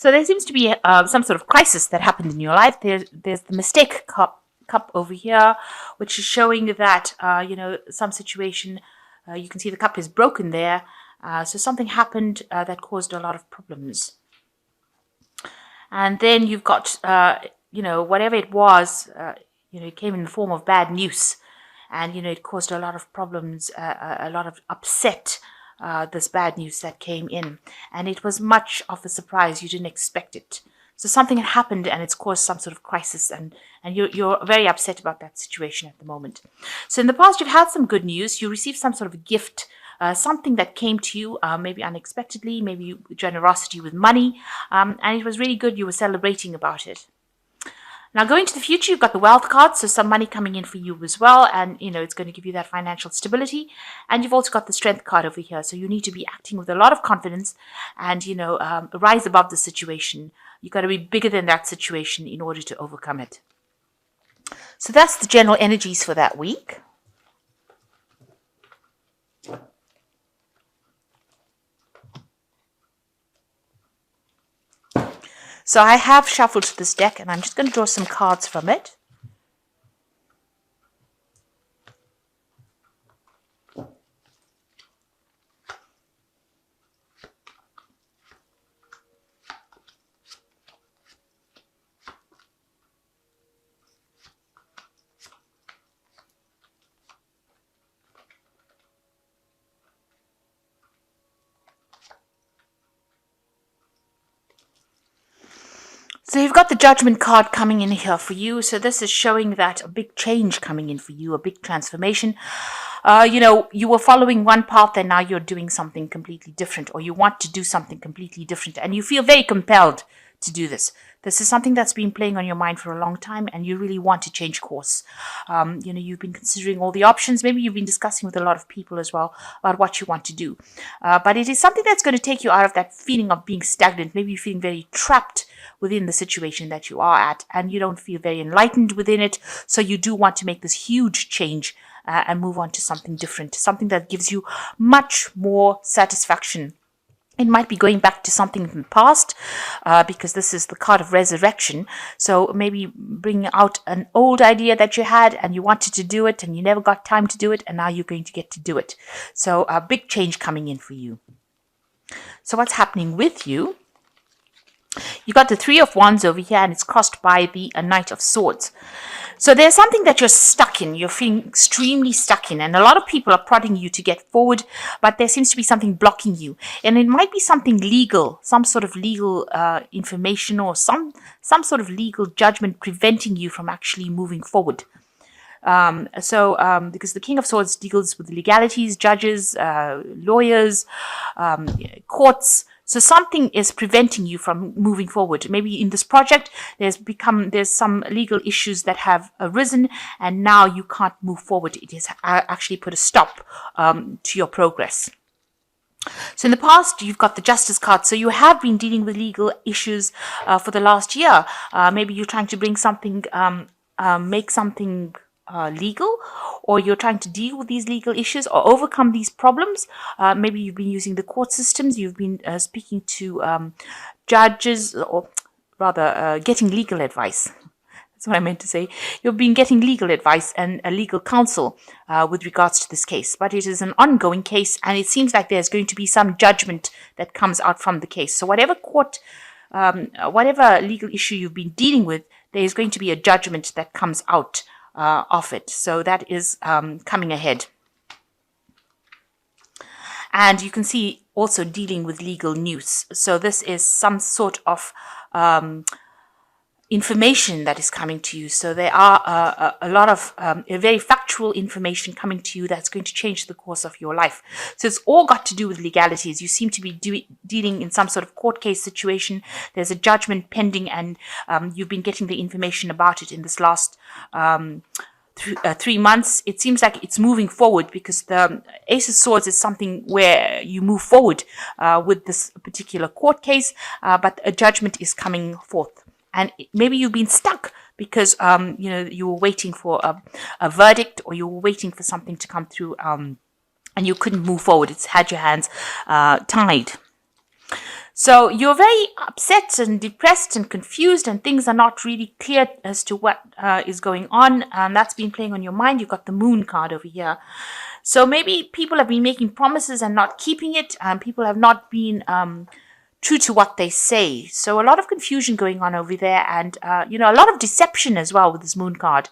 So there seems to be some sort of crisis that happened in your life. There's the mistake cup over here, which is showing that some situation. You can see the cup is broken there. So something happened that caused a lot of problems. And then you've got whatever it was. It came in the form of bad news, and it caused a lot of problems, a lot of upset. This bad news that came in, and it was much of a surprise. You didn't expect it. So something had happened, and it's caused some sort of crisis, and you're very upset about that situation at the moment. So in the past, you've had some good news. You received some sort of a gift, something that came to you, maybe unexpectedly, maybe generosity with money, and it was really good. You were celebrating about it. Now, going to the future, you've got the wealth card, so some money coming in for you as well, and it's going to give you that financial stability. And you've also got the strength card over here, so you need to be acting with a lot of confidence and rise above the situation. You've got to be bigger than that situation in order to overcome it. So that's the general energies for that week. So I have shuffled this deck, and I'm just going to draw some cards from it. So you've got the Judgment card coming in here for you. So this is showing that a big change coming in for you, a big transformation. You were following one path and now you're doing something completely different, or you want to do something completely different, and you feel very compelled to do this. This is something that's been playing on your mind for a long time, and you really want to change course. You've been considering all the options. Maybe you've been discussing with a lot of people as well about what you want to do. But it is something that's going to take you out of that feeling of being stagnant. Maybe you're feeling very trapped within the situation that you are at, and you don't feel very enlightened within it. So you do want to make this huge change and move on to something different, something that gives you much more satisfaction. It might be going back to something from the past, because this is the card of resurrection. So maybe bring out an old idea that you had and you wanted to do it and you never got time to do it, and now you're going to get to do it. So a big change coming in for you. So what's happening with you? You got the Three of Wands over here, and it's crossed by the Knight of Swords. So there's something that you're stuck in. You're feeling extremely stuck in, and a lot of people are prodding you to get forward, but there seems to be something blocking you. And it might be something legal, some sort of legal information, or some sort of legal judgment preventing you from actually moving forward. Because the King of Swords deals with legalities, judges, lawyers, courts. So something is preventing you from moving forward. Maybe in this project, there's some legal issues that have arisen, and now you can't move forward. It has actually put a stop to your progress. So in the past, you've got the Justice card. So you have been dealing with legal issues for the last year. Maybe you're trying to bring something, make something legal, or you're trying to deal with these legal issues or overcome these problems. Maybe you've been using the court systems, you've been speaking to judges, or rather getting legal advice. That's what I meant to say. You've been getting legal advice and a legal counsel with regards to this case, but it is an ongoing case, and it seems like there's going to be some judgment that comes out from the case. So whatever legal issue you've been dealing with, there is going to be a judgment that comes out of it. So that is coming ahead. And you can see also dealing with legal news. So this is some sort of information that is coming to you. So there are a lot of very factual information coming to you that's going to change the course of your life. So it's all got to do with legalities. You seem to be dealing in some sort of court case situation. There's a judgment pending, and you've been getting the information about it in this last 3 months. It seems like it's moving forward, because the Ace of Swords is something where you move forward with this particular court case, but a judgment is coming forth. And maybe you've been stuck because, you were waiting for a verdict, or you were waiting for something to come through, and you couldn't move forward. It's had your hands tied. So you're very upset and depressed and confused, and things are not really clear as to what is going on. And that's been playing on your mind. You've got the Moon card over here. So maybe people have been making promises and not keeping it. People have not been true to what they say. So a lot of confusion going on over there, and a lot of deception as well with this Moon card.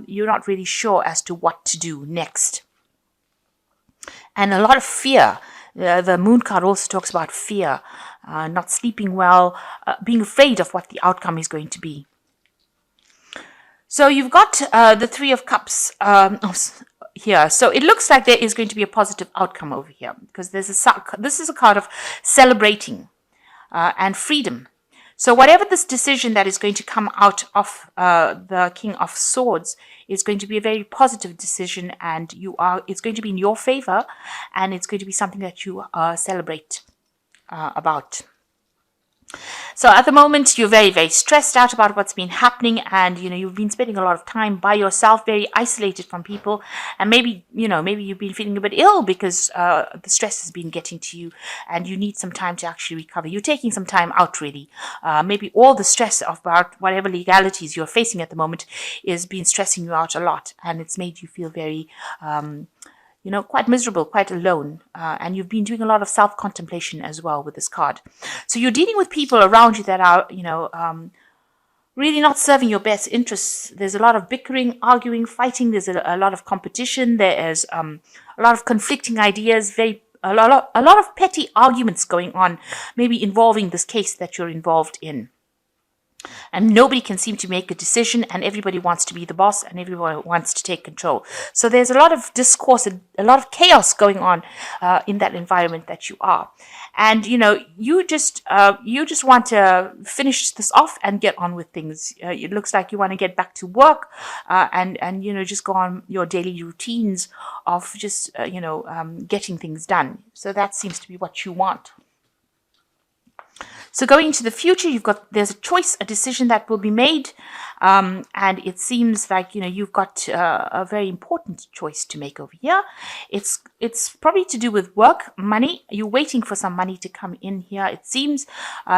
You're not really sure as to what to do next. And a lot of fear. The Moon card also talks about fear, not sleeping well, being afraid of what the outcome is going to be. So you've got the Three of Cups here. So it looks like there is going to be a positive outcome over here, because this is a card of celebrating and freedom. So whatever this decision that is going to come out of the King of Swords is going to be a very positive decision, and it's going to be in your favor, and it's going to be something that you celebrate about. So at the moment, you're very, very stressed out about what's been happening, and you've been spending a lot of time by yourself, very isolated from people, and maybe you've been feeling a bit ill because the stress has been getting to you, and you need some time to actually recover. You're taking some time out, really. Maybe all the stress about whatever legalities you're facing at the moment is been stressing you out a lot, and it's made you feel very quite miserable, quite alone. And you've been doing a lot of self-contemplation as well with this card. So you're dealing with people around you that are, really not serving your best interests. There's a lot of bickering, arguing, fighting. There's a lot of competition. There is a lot of conflicting ideas, a lot of petty arguments going on, maybe involving this case that you're involved in. And nobody can seem to make a decision, and everybody wants to be the boss, and everyone wants to take control. So there's a lot of discourse, a lot of chaos going on in that environment that you are. And you just want to finish this off and get on with things. It looks like you want to get back to work and just go on your daily routines of just getting things done. So that seems to be what you want. So going into the future, there's a choice, a decision that will be made, and it seems like you've got a very important choice to make over here. It's probably to do with work, money. You're waiting for some money to come in here. It seems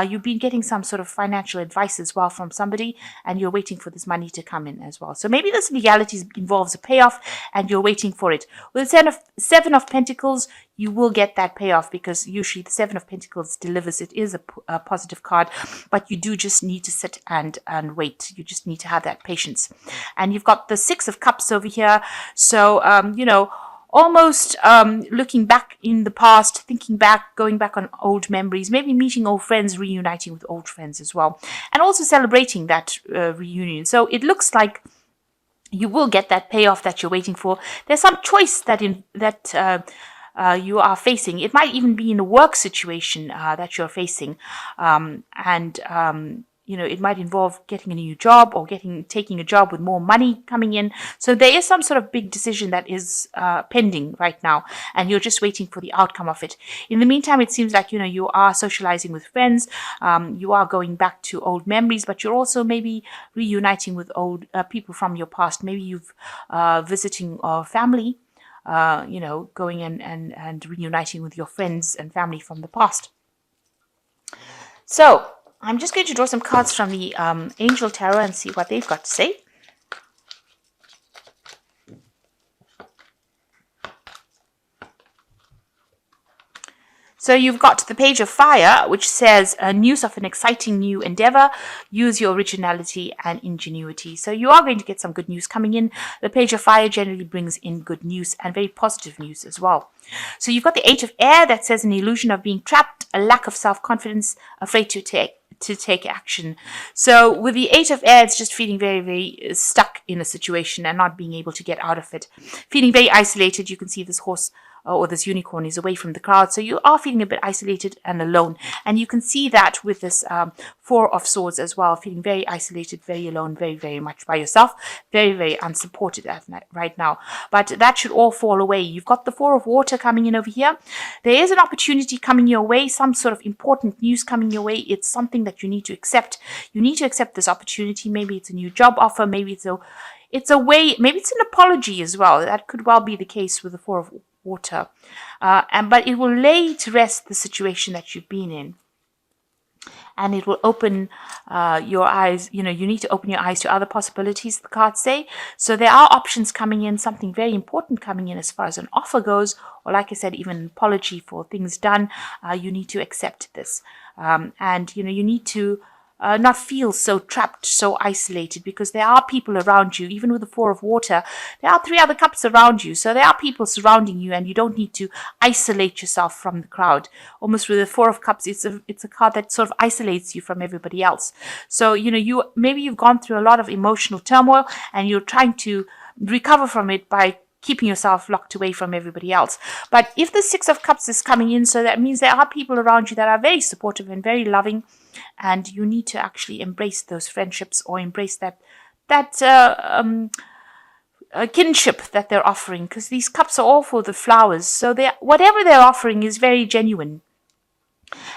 you've been getting some sort of financial advice as well from somebody, and you're waiting for this money to come in as well. So maybe this legality involves a payoff, and you're waiting for it. With the Seven of Pentacles, you will get that payoff, because usually the Seven of Pentacles delivers. It is a positive card, but you do just need to sit and wait. You just need to have that patience. And you've got the Six of Cups over here. So, almost looking back in the past, thinking back, going back on old memories, maybe meeting old friends, reuniting with old friends as well, and also celebrating that reunion. So it looks like you will get that payoff that you're waiting for. There's some choice that you are facing. It might even be in a work situation that you're facing, it might involve getting a new job or taking a job with more money coming in. So there is some sort of big decision that is pending right now, and you're just waiting for the outcome of it. In the meantime, it seems like you are socializing with friends, you are going back to old memories, but you're also maybe reuniting with old people from your past. Maybe you've visiting family. Going and reuniting with your friends and family from the past. So I'm just going to draw some cards from the Angel Tarot and see what they've got to say. So you've got the Page of Fire, which says news of an exciting new endeavor. Use your originality and ingenuity. So you are going to get some good news coming in. The Page of Fire generally brings in good news and very positive news as well. So you've got the Eight of Air that says an illusion of being trapped, a lack of self-confidence, afraid to take action. So with the Eight of Air, it's just feeling very, very stuck in a situation and not being able to get out of it. Feeling very isolated. You can see this horse or this unicorn is away from the crowd. So you are feeling a bit isolated and alone. And you can see that with this Four of Swords as well, feeling very isolated, very alone, very, very much by yourself, very, very unsupported right now. But that should all fall away. You've got the Four of Water coming in over here. There is an opportunity coming your way, some sort of important news coming your way. It's something that you need to accept. You need to accept this opportunity. Maybe it's a new job offer. Maybe it's a way, maybe it's an apology as well. That could well be the case with the Four of Water. But it will lay to rest the situation that you've been in. and it will open your eyes. You need to open your eyes to other possibilities, the cards say. So there are options coming in, something very important coming in as far as an offer goes, or like I said, even an apology for things done. You need to accept this. And you need to not feel so trapped, so isolated, because there are people around you. Even with the Four of Water, there are 3 other cups around you. So there are people surrounding you, and you don't need to isolate yourself from the crowd. Almost with the Four of Cups, it's a card that sort of isolates you from everybody else. So maybe you've gone through a lot of emotional turmoil, and you're trying to recover from it by keeping yourself locked away from everybody else. But if the Six of Cups is coming in, so that means there are people around you that are very supportive and very loving, and you need to actually embrace those friendships, or embrace that kinship that they're offering, because these cups are all for the flowers. So whatever they're offering is very genuine,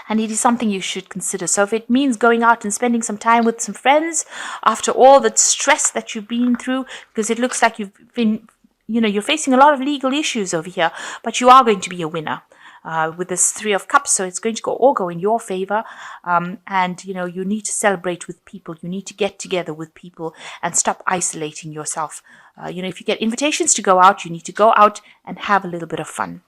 and it is something you should consider. So if it means going out and spending some time with some friends after all the stress that you've been through, because it looks like you've been, you're facing a lot of legal issues over here, but you are going to be a winner. With this Three of Cups, so it's going to all go in your favor, and you need to celebrate with people. You need to get together with people and stop isolating yourself. If you get invitations to go out, you need to go out and have a little bit of fun.